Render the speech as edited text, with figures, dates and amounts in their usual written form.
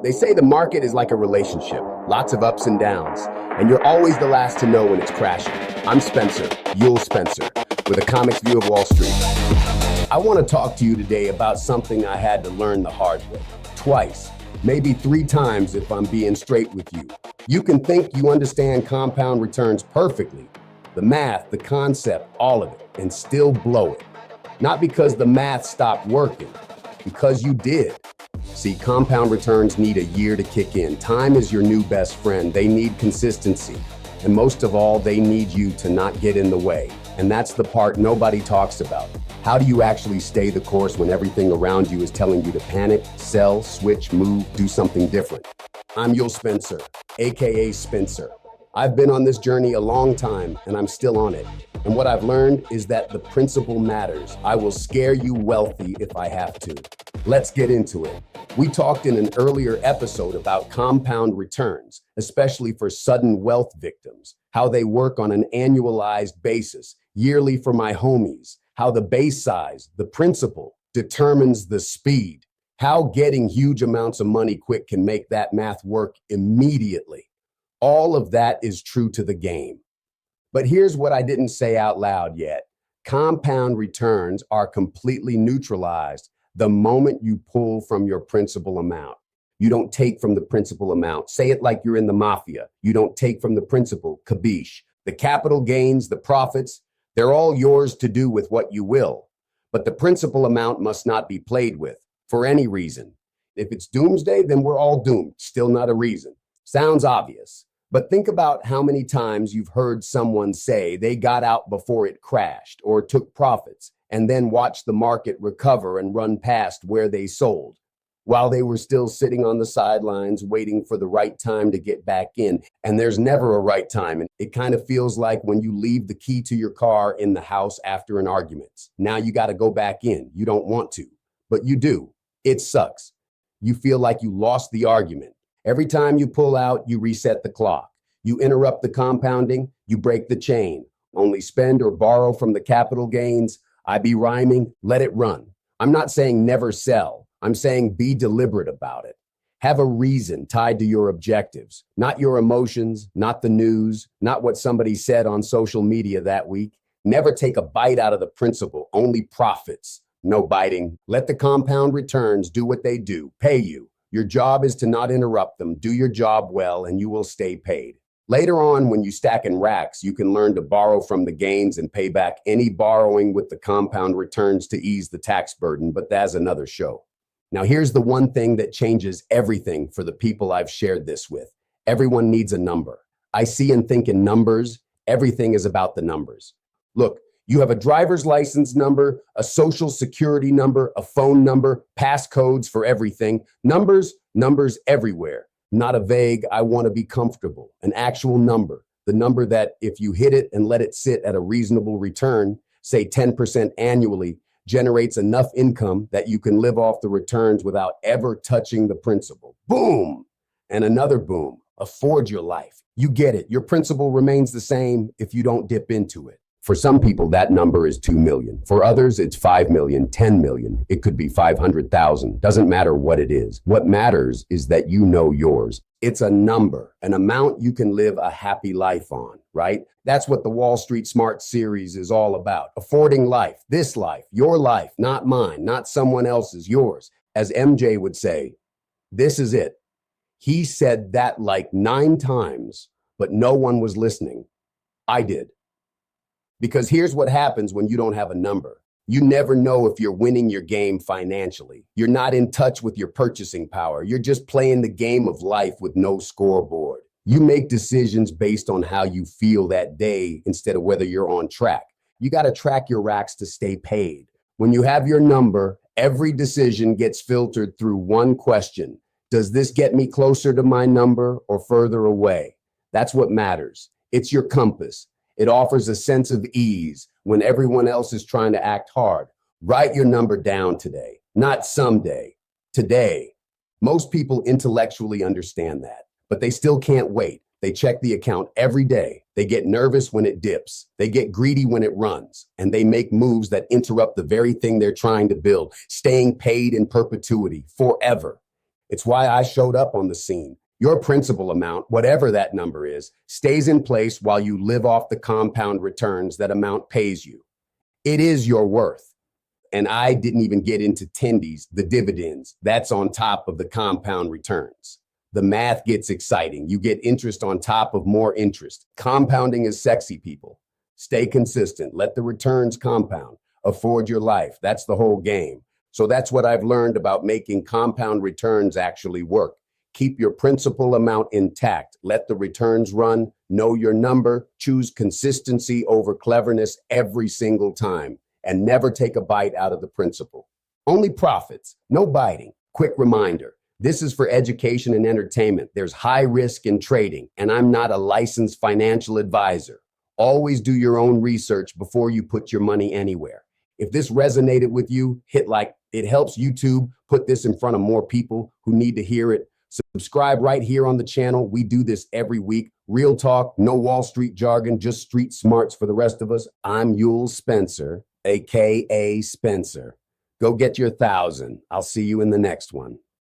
They say the market is like a relationship, lots of ups and downs, and you're always the last to know when it's crashing. I'm Spencer, Yule Spencer, with a comics view of Wall Street. I want to talk to you today about something I had to learn the hard way. Twice, maybe 3 times if I'm being straight with you. You can think you understand compound returns perfectly, the math, the concept, all of it, and still blow it. Not because the math stopped working, because you did. See, compound returns need a year to kick in. Time is your new best friend. They need consistency. And most of all, they need you to not get in the way. And that's the part nobody talks about. How do you actually stay the course when everything around you is telling you to panic, sell, switch, move, do something different? I'm Yule Spencer, a.k.a. Spencer. I've been on this journey a long time, and I'm still on it. And what I've learned is that the principle matters. I will scare you wealthy if I have to. Let's get into it. We talked in an earlier episode about compound returns, especially for sudden wealth victims, how they work on an annualized basis, yearly for my homies, how the base size, the principle, determines the speed, how getting huge amounts of money quick can make that math work immediately. All of that is true to the game. But here's what I didn't say out loud yet. Compound returns are completely neutralized the moment you pull from your principal amount. You don't take from the principal amount. Say it like you're in the mafia. You don't take from the principal, capiche. The capital gains, the profits, they're all yours to do with what you will. But the principal amount must not be played with for any reason. If it's doomsday, then we're all doomed. Still not a reason. Sounds obvious. But think about how many times you've heard someone say they got out before it crashed or took profits and then watched the market recover and run past where they sold while they were still sitting on the sidelines waiting for the right time to get back in. And there's never a right time. And it kind of feels like when you leave the key to your car in the house after an argument. Now you got to go back in. You don't want to, but you do. It sucks. You feel like you lost the argument. Every time you pull out, you reset the clock. You interrupt the compounding, you break the chain. Only spend or borrow from the capital gains. I be rhyming, let it run. I'm not saying never sell. I'm saying be deliberate about it. Have a reason tied to your objectives, not your emotions, not the news, not what somebody said on social media that week. Never take a bite out of the principle, only profits, no biting. Let the compound returns do what they do, pay you. Your job is to not interrupt them. Do your job well, and you will stay paid. Later on, when you stack in racks, you can learn to borrow from the gains and pay back any borrowing with the compound returns to ease the tax burden, but that's another show. Now, here's the one thing that changes everything for the people I've shared this with. Everyone needs a number. I see and think in numbers. Everything is about the numbers. Look, you have a driver's license number, a social security number, a phone number, passcodes for everything. Numbers everywhere. Not a vague, I want to be comfortable. An actual number. The number that if you hit it and let it sit at a reasonable return, say 10% annually, generates enough income that you can live off the returns without ever touching the principal. Boom! And another boom. Afford your life. You get it. Your principal remains the same if you don't dip into it. For some people, that number is 2 million. For others, it's 5 million, 10 million. It could be 500,000. Doesn't matter what it is. What matters is that you know yours. It's a number, an amount you can live a happy life on, right? That's what the Wall Street Smart series is all about. Affording life, this life, your life, not mine, not someone else's, yours. As MJ would say, this is it. He said that like 9 times, but no one was listening. I did. Because here's what happens when you don't have a number. You never know if you're winning your game financially. You're not in touch with your purchasing power. You're just playing the game of life with no scoreboard. You make decisions based on how you feel that day instead of whether you're on track. You got to track your racks to stay paid. When you have your number, every decision gets filtered through one question. Does this get me closer to my number or further away? That's what matters. It's your compass. It offers a sense of ease when everyone else is trying to act hard. Write your number down today, not someday, today. Most people intellectually understand that, but they still can't wait. They check the account every day. They get nervous when it dips. They get greedy when it runs, and they make moves that interrupt the very thing they're trying to build, staying paid in perpetuity, forever. It's why I showed up on the scene. Your principal amount, whatever that number is, stays in place while you live off the compound returns that amount pays you. It is your worth. And I didn't even get into tendies, the dividends. That's on top of the compound returns. The math gets exciting. You get interest on top of more interest. Compounding is sexy, people. Stay consistent. Let the returns compound. Afford your life. That's the whole game. So that's what I've learned about making compound returns actually work. Keep your principal amount intact. Let the returns run. Know your number. Choose consistency over cleverness every single time. And never take a bite out of the principal. Only profits, no biting. Quick reminder, this is for education and entertainment. There's high risk in trading, and I'm not a licensed financial advisor. Always do your own research before you put your money anywhere. If this resonated with you, hit like. It helps YouTube put this in front of more people who need to hear it. Subscribe right here on the channel. We do this every week. Real talk, no Wall Street jargon, just street smarts for the rest of us. I'm Yules Spencer, a.k.a. Spencer. Go get your 1,000. I'll see you in the next one.